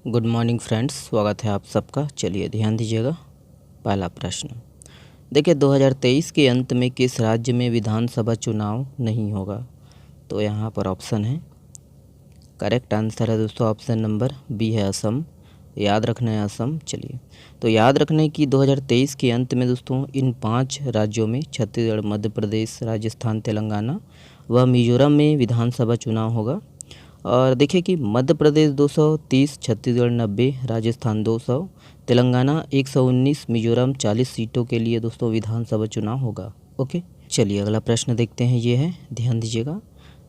Good morning friends, स्वागत है आप सबका। चलिए ध्यान दीजिएगा। पहला प्रश्न, देखिए 2023 के अंत में किस राज्य में विधानसभा चुनाव नहीं होगा? तो यहाँ पर ऑप्शन है, करेक्ट आंसर है दोस्तों ऑप्शन नंबर बी है असम। याद रखना है असम। चलिए तो याद रखने की 2023 के अंत में दोस्तों इन 5 राज्यों में छत्तीसगढ़, मध्य प्रदेश, राजस्थान, तेलंगाना व मिजोरम में विधानसभा चुनाव होगा। और देखिए कि मध्य प्रदेश 230, छत्तीसगढ़ 90, राजस्थान 200, तेलंगाना 119, मिजोरम 40 सीटों के लिए दोस्तों विधानसभा चुनाव होगा। ओके, चलिए अगला प्रश्न देखते हैं। ये है, ध्यान दीजिएगा।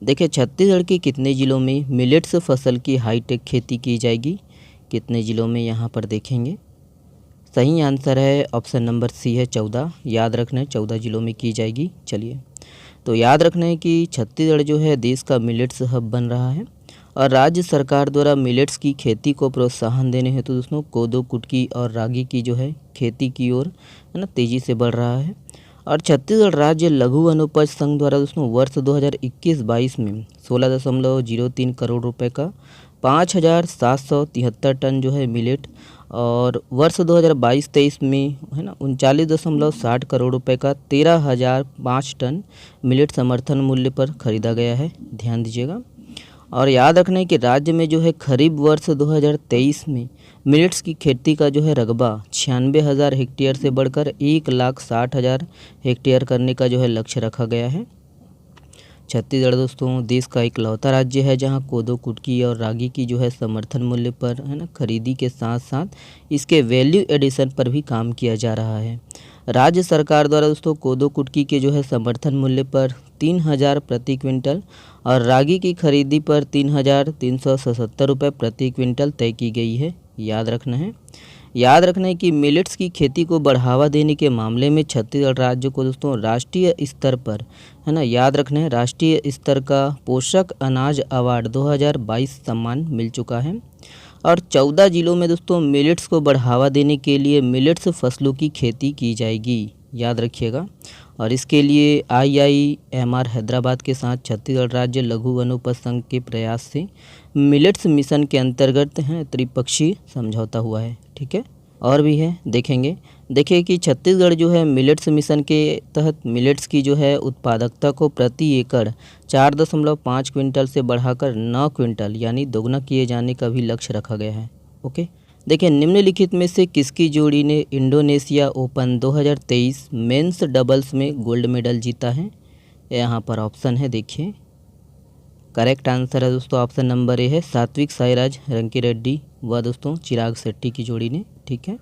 देखिए छत्तीसगढ़ के कितने ज़िलों में मिलेट्स फसल की हाईटेक खेती की जाएगी? कितने ज़िलों में यहाँ पर देखेंगे। सही आंसर है ऑप्शन नंबर सी है 14। याद रखना है 14 ज़िलों में की जाएगी। चलिए तो याद रखना है कि छत्तीसगढ़ जो है देश का मिलेट्स हब बन रहा है और राज्य सरकार द्वारा मिलेट्स की खेती को प्रोत्साहन देने हेतु दोस्तों कोदो, कुटकी और रागी की जो है खेती की ओर है ना तेज़ी से बढ़ रहा है। और छत्तीसगढ़ राज्य लघु वनोपज संघ द्वारा दोस्तों वर्ष 2021-22 में 16.03 करोड़ रुपए का 5,773 टन जो है मिलेट और वर्ष 2022-23 में है ना 39.60 करोड़ रुपए का 13,005 टन मिलेट समर्थन मूल्य पर खरीदा गया है। ध्यान दीजिएगा। और याद रखना है कि राज्य में जो है खरीफ वर्ष 2023 में मिलेट्स की खेती का जो है रकबा 96,000 हेक्टेयर से बढ़कर 1,60,000 हेक्टेयर करने का जो है लक्ष्य रखा गया है। छत्तीसगढ़ दोस्तों देश का इकलौता राज्य है जहां कोदो, कुटकी और रागी की जो है समर्थन मूल्य पर है ना खरीदी के साथ साथ इसके वैल्यू एडिशन पर भी काम किया जा रहा है। राज्य सरकार द्वारा दोस्तों कोदो, कुटकी के जो है समर्थन मूल्य पर 3,000 प्रति क्विंटल और रागी की खरीदी पर 3,377 रुपये प्रति क्विंटल तय की गई है। याद रखना है कि मिलेट्स की खेती को बढ़ावा देने के मामले में छत्तीसगढ़ राज्य को दोस्तों राष्ट्रीय स्तर पर है ना याद रखना है राष्ट्रीय स्तर का पोषक अनाज अवार्ड 2022 सम्मान मिल चुका है। और 14 जिलों में दोस्तों मिलेट्स को बढ़ावा देने के लिए मिलेट्स फसलों की खेती की जाएगी। याद रखिएगा। और इसके लिए IIMR हैदराबाद के साथ छत्तीसगढ़ राज्य लघु वनोपज संघ के प्रयास से मिलेट्स मिशन के अंतर्गत है त्रिपक्षीय समझौता हुआ है। ठीक है, और भी है, देखेंगे। देखिए कि छत्तीसगढ़ जो है मिलेट्स मिशन के तहत मिलेट्स की जो है उत्पादकता को प्रति एकड़ 4.5 क्विंटल से बढ़ाकर 9 क्विंटल यानी दोगुना किए जाने का भी लक्ष्य रखा गया है। ओके, देखिए निम्नलिखित में से किसकी जोड़ी ने इंडोनेशिया ओपन 2023 मेंस डबल्स में गोल्ड मेडल जीता है? यहाँ पर ऑप्शन है, देखिए करेक्ट आंसर है दोस्तों ऑप्शन नंबर ए है सात्विक साईराज रंकीरेड्डी व दोस्तों चिराग शेट्टी की जोड़ी ने। ठीक है,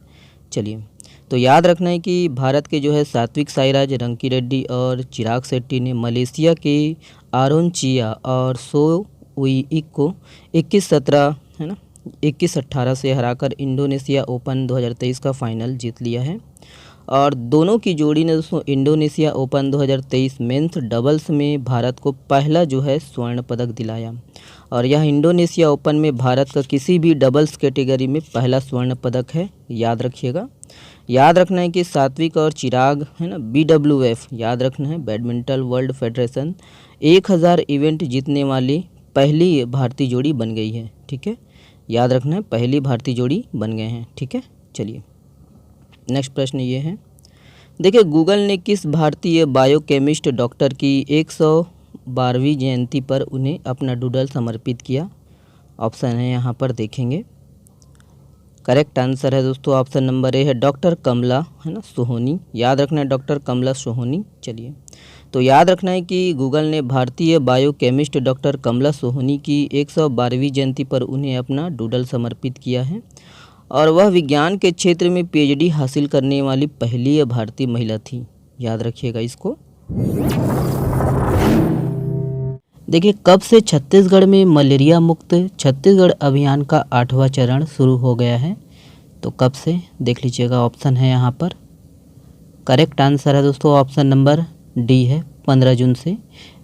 चलिए तो याद रखना है कि भारत के जो है सात्विक साईराज रंकीरेड्डी और चिराग शेट्टी ने मलेशिया के आरोन चिया और सो उइक को 21-17 है ना 21-18 से हराकर इंडोनेशिया ओपन 2023 का फाइनल जीत लिया है। और दोनों की जोड़ी ने दोस्तों इंडोनेशिया ओपन 2023 मेंस डबल्स में भारत को पहला जो है स्वर्ण पदक दिलाया। और यह इंडोनेशिया ओपन में भारत का किसी भी डबल्स कैटेगरी में पहला स्वर्ण पदक है। याद रखिएगा। याद रखना है कि सात्विक और चिराग है ना BWF याद रखना है बैडमिंटन वर्ल्ड फेडरेशन 1000 इवेंट जीतने वाली पहली भारतीय जोड़ी बन गई है। ठीक है, याद रखना है पहली भारतीय जोड़ी बन गए हैं। ठीक है, चलिए नेक्स्ट प्रश्न ये है। देखिए गूगल ने किस भारतीय बायोकेमिस्ट डॉक्टर की 112वीं जयंती पर उन्हें अपना डूडल समर्पित किया? ऑप्शन है यहाँ पर, देखेंगे। करेक्ट आंसर है दोस्तों ऑप्शन नंबर ए है डॉक्टर कमला है ना सोहोनी। याद रखना है डॉक्टर कमला सोहोनी। चलिए तो याद रखना है कि गूगल ने भारतीय बायोकेमिस्ट डॉक्टर कमला सोहोनी की 112वीं जयंती पर उन्हें अपना डूडल समर्पित किया है। और वह विज्ञान के क्षेत्र में PhD हासिल करने वाली पहली भारतीय महिला थी। याद रखिएगा इसको। देखिए कब से छत्तीसगढ़ में मलेरिया मुक्त छत्तीसगढ़ अभियान का 8वां चरण शुरू हो गया है? तो कब से देख लीजिएगा, ऑप्शन है यहाँ पर। करेक्ट आंसर है दोस्तों ऑप्शन नंबर डी है 15 जून से।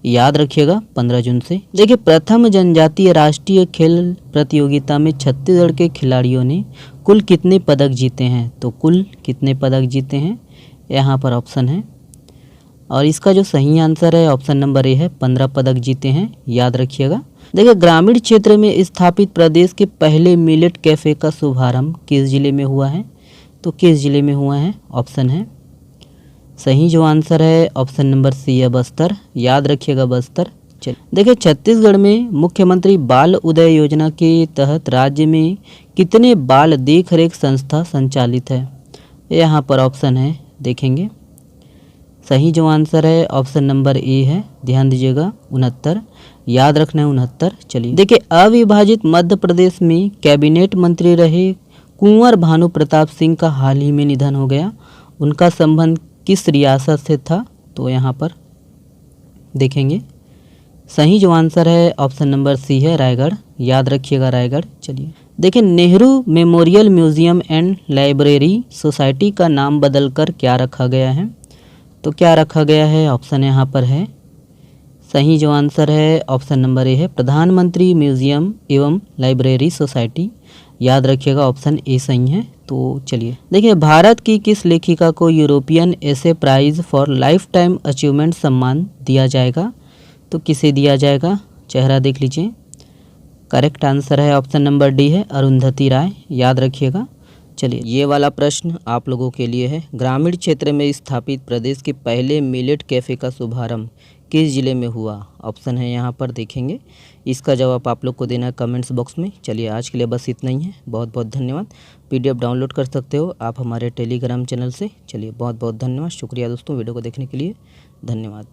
याद रखिएगा 15 जून से। देखिए प्रथम जनजातीय राष्ट्रीय खेल प्रतियोगिता में छत्तीसगढ़ के खिलाड़ियों ने कुल कितने पदक जीते हैं? तो कुल कितने पदक जीते हैं यहाँ पर ऑप्शन है। और इसका जो सही आंसर है ऑप्शन नंबर ए है 15 पदक जीते हैं। याद रखिएगा देखिए ग्रामीण क्षेत्र में स्थापित प्रदेश के पहले मिलेट कैफ़े का शुभारंभ किस जिले में हुआ है? तो किस जिले में हुआ है? ऑप्शन है सही जो आंसर है ऑप्शन नंबर सी है बस्तर। याद रखिएगा बस्तर। चलिए देखिए छत्तीसगढ़ में मुख्यमंत्री बाल उदय योजना के तहत राज्य में कितने बाल देखरेख संस्था संचालित है? यहाँ पर ऑप्शन है देखेंगे। सही जो आंसर है ऑप्शन नंबर ए है, ध्यान दीजिएगा 69। याद रखना है 69। चलिए देखिए अविभाजित मध्य प्रदेश में कैबिनेट मंत्री रहे कुंवर भानु प्रताप सिंह का हाल ही में निधन हो गया। उनका संबंध किस रियासत से था? तो यहाँ पर देखेंगे। सही जो आंसर है ऑप्शन नंबर सी है रायगढ़। याद रखिएगा रायगढ़। चलिए देखिए Nehru memorial museum and library society का नाम बदलकर क्या रखा गया है? तो क्या रखा गया है? ऑप्शन यहाँ पर है। सही जो आंसर है ऑप्शन नंबर ए है प्रधानमंत्री म्यूजियम एवं लाइब्रेरी सोसाइटी। याद रखिएगा ऑप्शन ए सही है। तो चलिए देखिए भारत की किस लेखिका को European essay prize for life time achievement सम्मान दिया जाएगा? तो किसे दिया जाएगा? चेहरा देख लीजिए। करेक्ट आंसर है ऑप्शन नंबर डी है अरुंधति राय। याद रखिएगा। चलिए ये वाला प्रश्न आप लोगों के लिए है। ग्रामीण क्षेत्र में स्थापित प्रदेश के पहले मिलेट कैफ़े का शुभारंभ किस जिले में हुआ? ऑप्शन है यहाँ पर देखेंगे। इसका जवाब आप लोग को देना है कमेंट्स बॉक्स में। चलिए आज के लिए बस इतना ही है। बहुत बहुत धन्यवाद। PDF डाउनलोड कर सकते हो आप हमारे टेलीग्राम चैनल से। चलिए बहुत बहुत धन्यवाद। शुक्रिया दोस्तों वीडियो को देखने के लिए। धन्यवाद।